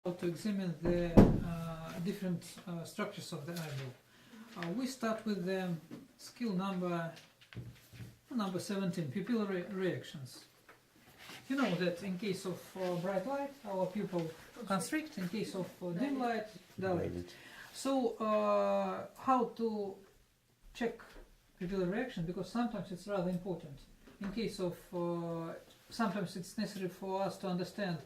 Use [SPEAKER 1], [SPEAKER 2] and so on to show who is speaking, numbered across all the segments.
[SPEAKER 1] To examine the different structures of the eyeball. We start with the skill number 17, pupillary reactions. You know that in case of bright light, our pupil constrict, in case of dim light, dilate. So how to check pupillary reaction, because sometimes it's rather important. In case of, sometimes it's necessary for us to understand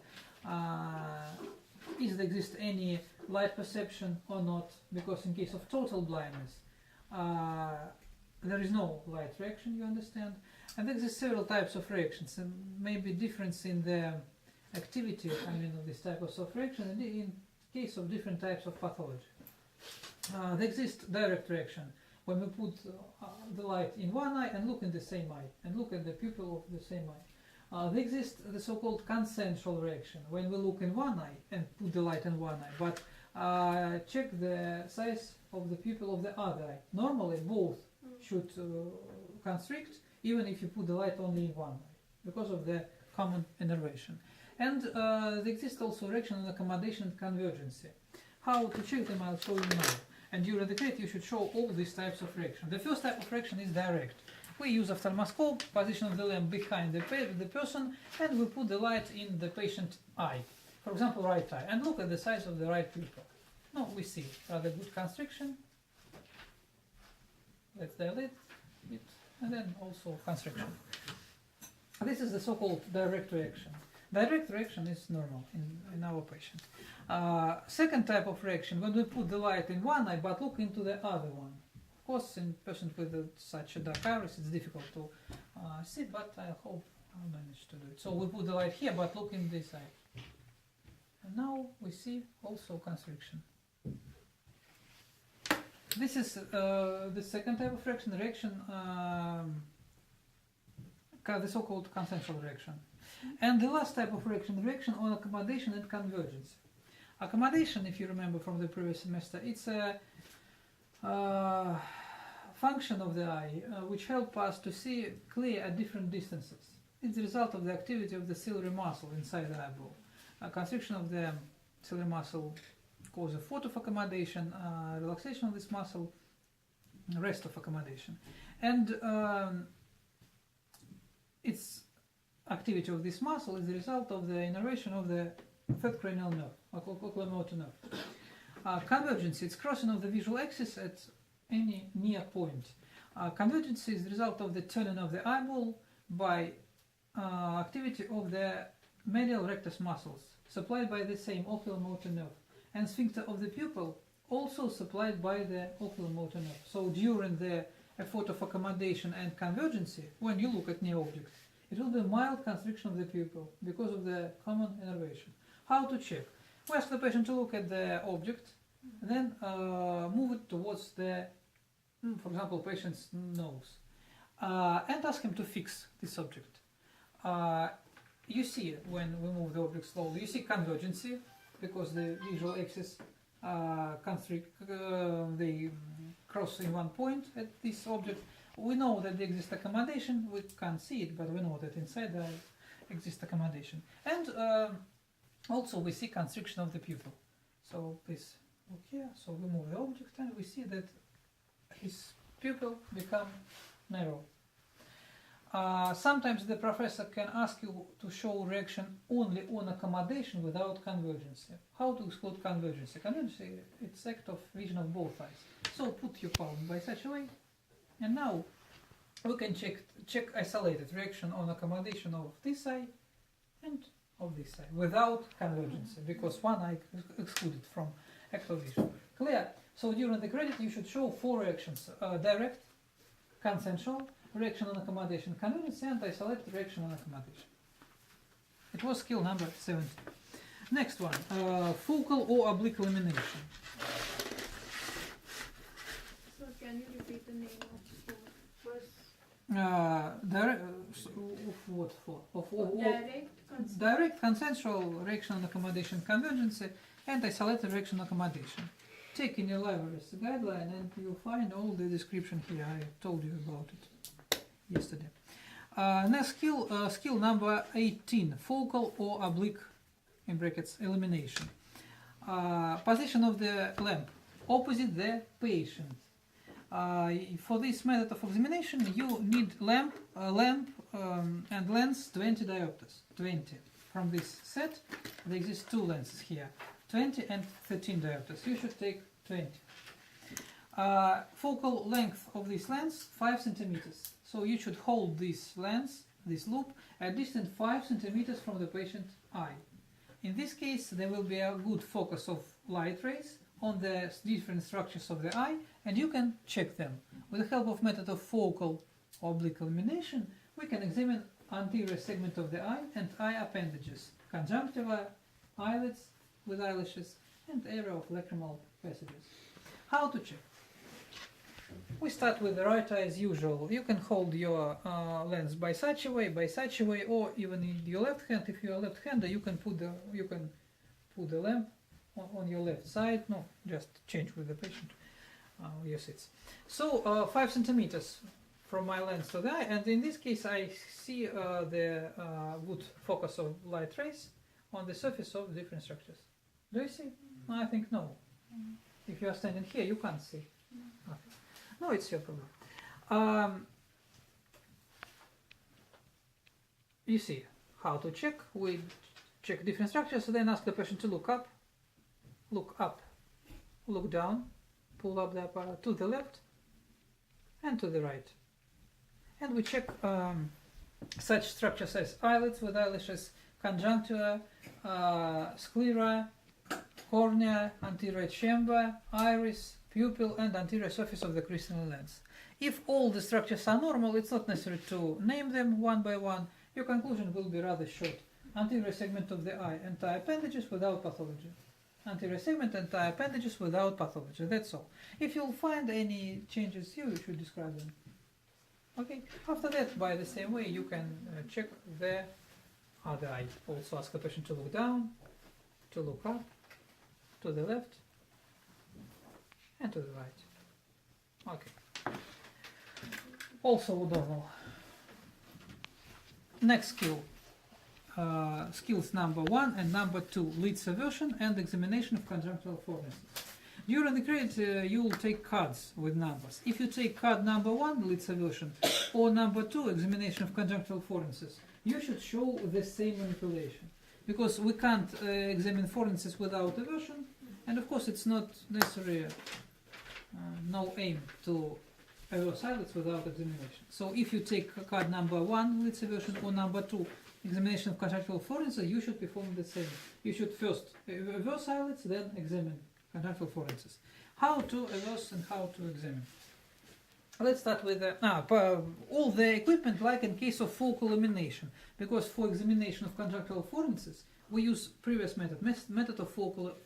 [SPEAKER 1] is there exist any light perception or not, because in case of total blindness there is no light reaction, you understand, and there exist several types of reactions, and maybe difference in the activity, of this type of reaction in case of different types of pathology. There exists direct reaction, when we put the light in one eye and look in the same eye, and look at the pupil of the same eye. There exists the so-called consensual reaction, when we look in one eye and put the light in one eye, but check the size of the pupil of the other eye. Normally both should constrict, even if you put the light only in one eye, because of the common innervation. And there exists also reaction on accommodation and convergency. How to check them I'll show you now. And during the credit you should show all these types of reaction. The first type of reaction is direct. We use ophthalmoscope, position of the lamp behind the person, and we put the light in the patient eye, for example right eye, and look at the size of the right pupil. Now we see rather good constriction. Let's dilate it, and then also constriction. This is the so-called direct reaction. Direct reaction is normal in our patient. Second type of reaction, when we put the light in one eye but look into the other one. Of course, in person with such a dark iris, it's difficult to see, but I hope I'll manage to do it. So we put the light here, but look in this eye. And now we see also constriction. This is the second type of reaction, the so-called consensual reaction. And the last type of reaction on accommodation and convergence. Accommodation, if you remember from the previous semester, it's a function of the eye which help us to see clear at different distances. It's the result of the activity of the ciliary muscle inside the eyeball. Constriction of the ciliary muscle causes a fault of accommodation, relaxation of this muscle, rest of accommodation. And its activity of this muscle is the result of the innervation of the third cranial nerve, oculomotor nerve. Convergence, it's crossing of the visual axis at any near point. Convergence is the result of the turning of the eyeball by activity of the medial rectus muscles, supplied by the same oculomotor nerve, and sphincter of the pupil, also supplied by the oculomotor nerve. So during the effort of accommodation and convergence, when you look at near objects, it will be mild constriction of the pupil because of the common innervation. How to check? We ask the patient to look at the object, then move it towards the, for example, patient's nose, and ask him to fix this object. You see, when we move the object slowly, you see convergency, because the visual axis they cross in one point at this object. We know that there exists accommodation, we can't see it, but we know that inside there exists accommodation. And also we see constriction of the pupil. So please look here, so we move the object and we see that his pupil become narrow. Sometimes the professor can ask you to show reaction only on accommodation without convergence. How to exclude convergence? Convergence is it's act of vision of both eyes. So put your palm by such a way, and now we can check isolated reaction on accommodation of this eye and of this eye without convergence, because one eye excluded from actual vision. Clear? So during the credit you should show 4 reactions: direct, consensual, reaction on accommodation, convergence, and isolated reaction on accommodation. It was skill number 70. Next one, focal or oblique elimination.
[SPEAKER 2] So can you repeat the name of the first?
[SPEAKER 1] Direct, what for? Direct, consensual reaction on accommodation, convergence, and isolated reaction on accommodation. Take in your libraries the guideline and you'll find all the description here. I told you about it yesterday. Next skill number 18, focal or oblique, in brackets, elimination. Position of the lamp opposite the patient. For this method of examination, you need lamp and lens 20 diopters. 20. From this set, there exist two lenses here, 20 and 13 diopters. You should take 20. Focal length of this lens 5 centimeters. So you should hold this lens, this loop, at distance 5 centimeters from the patient's eye. In this case, there will be a good focus of light rays on the different structures of the eye, and you can check them. With the help of method of focal oblique illumination, we can examine anterior segment of the eye and eye appendages, conjunctiva, eyelids with eyelashes, and area of lacrimal passages. How to check? We start with the right eye as usual. You can hold your lens by such a way, or even in your left hand. If you are left-hander, you can put the lamp on your left side. No, just change with the patient. Yes, it's so 5 centimeters from my lens to the eye, and in this case I see the good focus of light rays on the surface of different structures. Do you see? I think no. If you are standing here, you can't see. Okay. No, it's your problem. You see how to check. We check different structures, then ask the patient to look up, look down, pull up the apparatus to the left and to the right. And we check such structures as eyelids with eyelashes, conjunctiva, sclera, cornea, anterior chamber, iris, pupil, and anterior surface of the crystalline lens. If all the structures are normal, it's not necessary to name them one by one. Your conclusion will be rather short. Anterior segment of the eye and eye appendages without pathology. Anterior segment and eye appendages without pathology. That's all. If you'll find any changes, you should describe them. Okay. After that, by the same way, you can check the other eye. Also ask the patient to look down, to look up, to the left, and to the right. Okay. Also normal. Next skill. Skills number 1 and number 2, lids aversion and examination of conjunctival fornices. During the credit, you will take cards with numbers. If you take card number 1, lids aversion, or number 2, examination of conjunctival fornices, you should show the same manipulation. Because we can't examine fornices without aversion, and of course it's not necessary, no aim to averse eyelids without examination. So if you take card number 1, lids aversion, or number 2, examination of conjunctival fornices, you should perform the same. You should first averse eyelids, then examine conjunctival fornices. How to averse and how to examine. Let's start with all the equipment like in case of focal illumination, because for examination of conjunctival fornices we use previous method of focal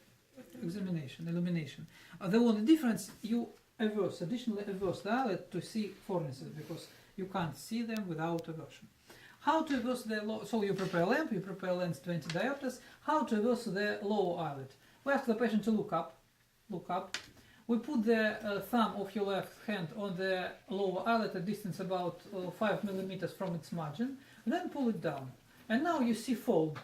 [SPEAKER 1] illumination. The only difference, you additionally averse the eyelid to see fornices, because you can't see them without aversion. How to averse the so you prepare a lamp, you prepare lens 20 diopters. How to averse the lower eyelid? We ask the patient to look up. We put the thumb of your left hand on the lower eyelid at distance about 5 millimeters from its margin, then pull it down. And now you see fold.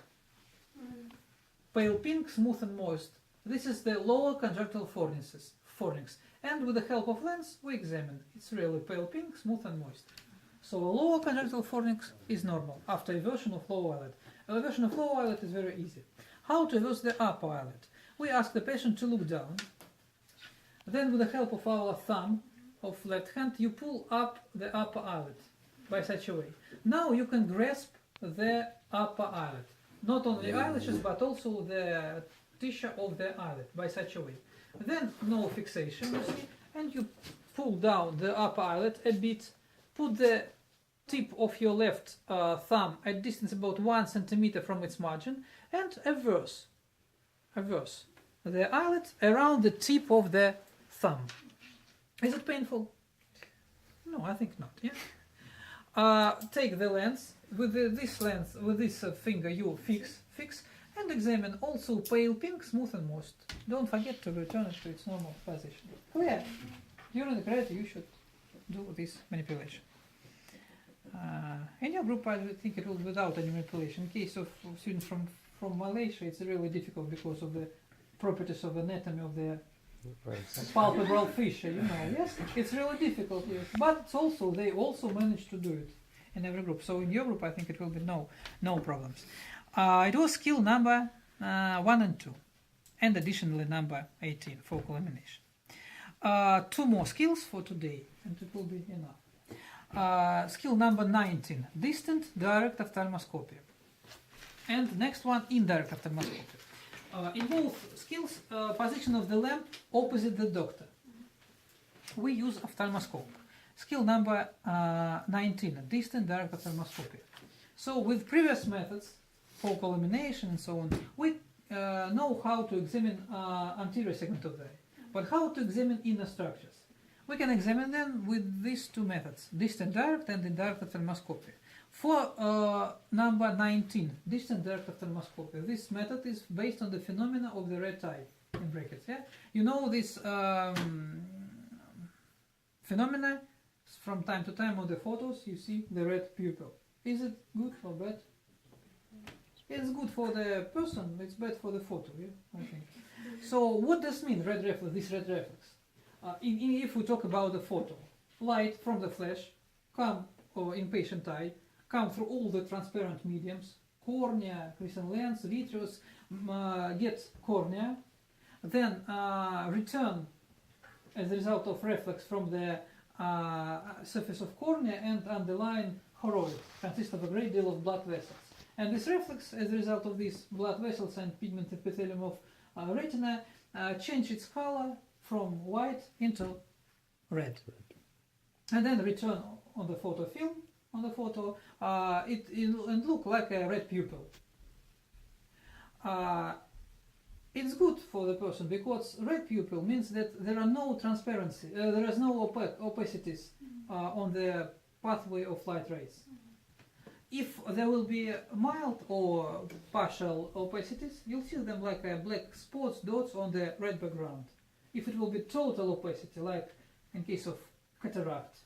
[SPEAKER 1] Pale pink, smooth and moist. This is the lower conjunctival fornix. And with the help of lens, we examine. It's really pale pink, smooth and moist. So a lower conjunctival fornix is normal after aversion of lower eyelid. Aversion of lower eyelid is very easy. How to averse the upper eyelid? We ask the patient to look down. Then with the help of our thumb of left hand, you pull up the upper eyelid by such a way. Now you can grasp the upper eyelid. Not only eyelashes, but also the tissue of the eyelid by such a way. Then no fixation, you see, and you pull down the upper eyelid a bit. Put the tip of your left thumb at distance about 1 centimeter from its margin and averse the eyelid around the tip of the thumb. Is it painful? No, I think not. Yeah. Take the lens with this finger. You fix and examine. Also pale pink, smooth and moist. Don't forget to return it to its normal position. Clear? During the credit, you should do this manipulation. In your group, I think it will be without any manipulation. In case of students from Malaysia, it's really difficult because of the properties of anatomy of the
[SPEAKER 3] Right.
[SPEAKER 1] palpebral fissure, you know. Yes, it's really difficult, yes. But it's also, they also manage to do it in every group. So in your group, I think it will be no problems. It was skill number 1 and 2, and additionally number 18, focal elimination. 2 more skills for today, and it will be enough. Skill number 19, distant direct ophthalmoscopy. And next one, indirect ophthalmoscopy. In both skills, position of the lamp opposite the doctor. We use ophthalmoscope. Skill number 19, distant direct ophthalmoscopy. So with previous methods, focal elimination and so on, we know how to examine anterior segment of the eye. But how to examine inner structures? We can examine them with these 2 methods, distant direct and indirect ophthalmoscopy. For number 19, distant direct ophthalmoscopy, this method is based on the phenomena of the red eye, in brackets. Yeah? You know this phenomena, from time to time on the photos, you see the red pupil. Is it good or bad? It's good for the person, it's bad for the photo, yeah, I think. So what does mean, red reflex, this red reflex? If we talk about the photo, light from the flash come in patient eye, come through all the transparent mediums, cornea, crescent lens, vitreous, get cornea, then return as a result of reflex from the surface of cornea and underlying choroid, consists of a great deal of blood vessels. And this reflex, as a result of these blood vessels and pigment epithelium of retina, change its color from white into red. And then return on the photo film, on the photo, it look like a red pupil. It's good for the person because red pupil means that there are no transparency, there is no opacities on the pathway of light rays. If there will be mild or partial opacities, you'll see them like black spots, dots on the red background. If it will be total opacity, like in case of cataract,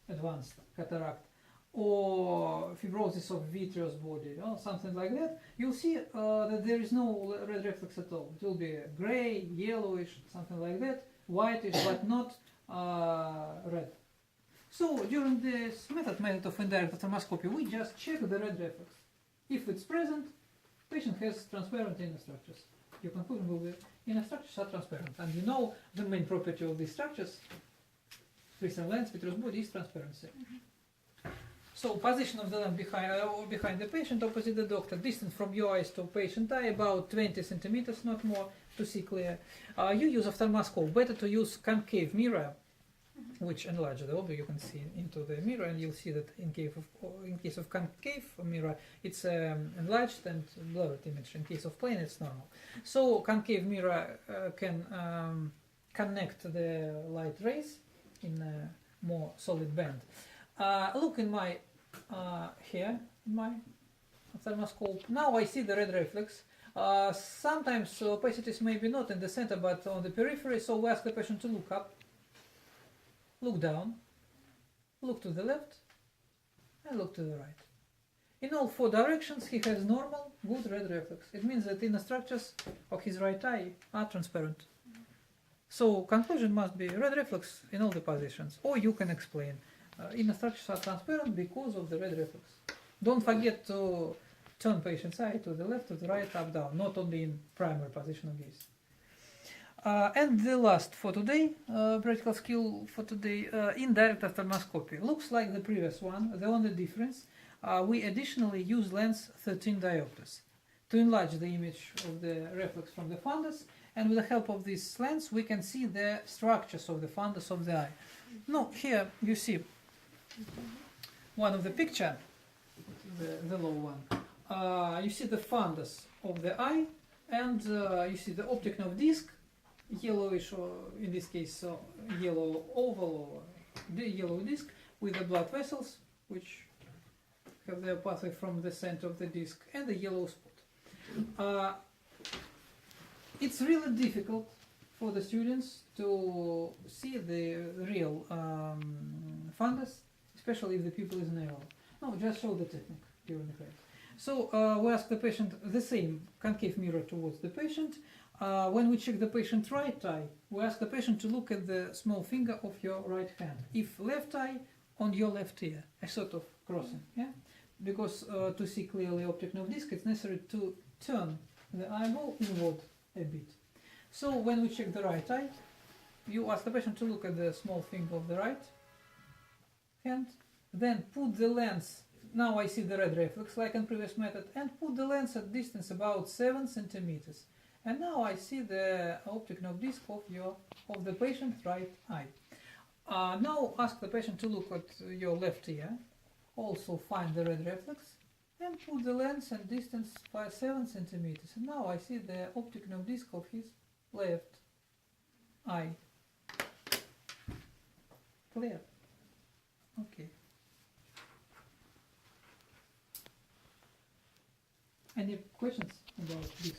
[SPEAKER 1] advanced cataract, or fibrosis of vitreous body, or something like that, you'll see that there is no red reflex at all. It will be gray, yellowish, something like that, whitish, but not red. So during this method of indirect ophthalmoscopy, we just check the red reflex. If it's present, patient has transparent inner structures. Your conclusion will be inner structures are transparent, and you know the main property of these structures, crystal lens, vitreous body, is transparency. So position of the lamp behind the patient, opposite the doctor, distant from your eyes to patient eye, about 20 centimeters, not more, to see clear. You use ophthalmoscope. Better to use concave mirror, which enlarge the object. You can see into the mirror, and you'll see that in case of concave mirror, it's enlarged and blurred image. In case of plane, it's normal. So concave mirror can connect the light rays in a more solid band. Look in my here in my ophthalmoscope. Now I see the red reflex. Sometimes opacities may be not in the center but on the periphery, so we ask the patient to look up, look down, look to the left, and look to the right. In all 4 directions he has normal, good red reflex. It means that inner structures of his right eye are transparent. So conclusion must be red reflex in all the positions, or you can explain. Inner structures are transparent because of the red reflex. Don't forget to turn patient's eye to the left, to the right, up, down, not only in primary position of gaze. And the last for today, practical skill for today, indirect ophthalmoscopy. Looks like the previous one. The only difference, we additionally use lens 13 diopters to enlarge the image of the reflex from the fundus, and with the help of this lens we can see the structures of the fundus of the eye. Now here you see one of the picture, the low one. You see the fundus of the eye, and you see the optic nerve disc, yellowish, or in this case yellow oval or the yellow disc with the blood vessels which have their pathway from the center of the disc, and the yellow spot. It's really difficult for the students to see the real fundus, especially if the pupil is narrow. No, just show the technique during the class. So we ask the patient the same concave mirror towards the patient. when we check the patient right eye, we ask the patient to look at the small finger of your right hand. If left eye, on your left ear, a sort of crossing, yeah? Because to see clearly optic nerve disc, it's necessary to turn the eyeball inward a bit. So when we check the right eye, you ask the patient to look at the small finger of the right hand, then put the lens, now I see the red reflex like in previous method, and put the lens at distance about 7 centimeters. And now I see the optic nerve disc of the patient's right eye. Now ask the patient to look at your left ear, also find the red reflex, and put the lens at distance by 7 centimeters. And now I see the optic nerve disc of his left eye. Clear? Okay. Any questions about this?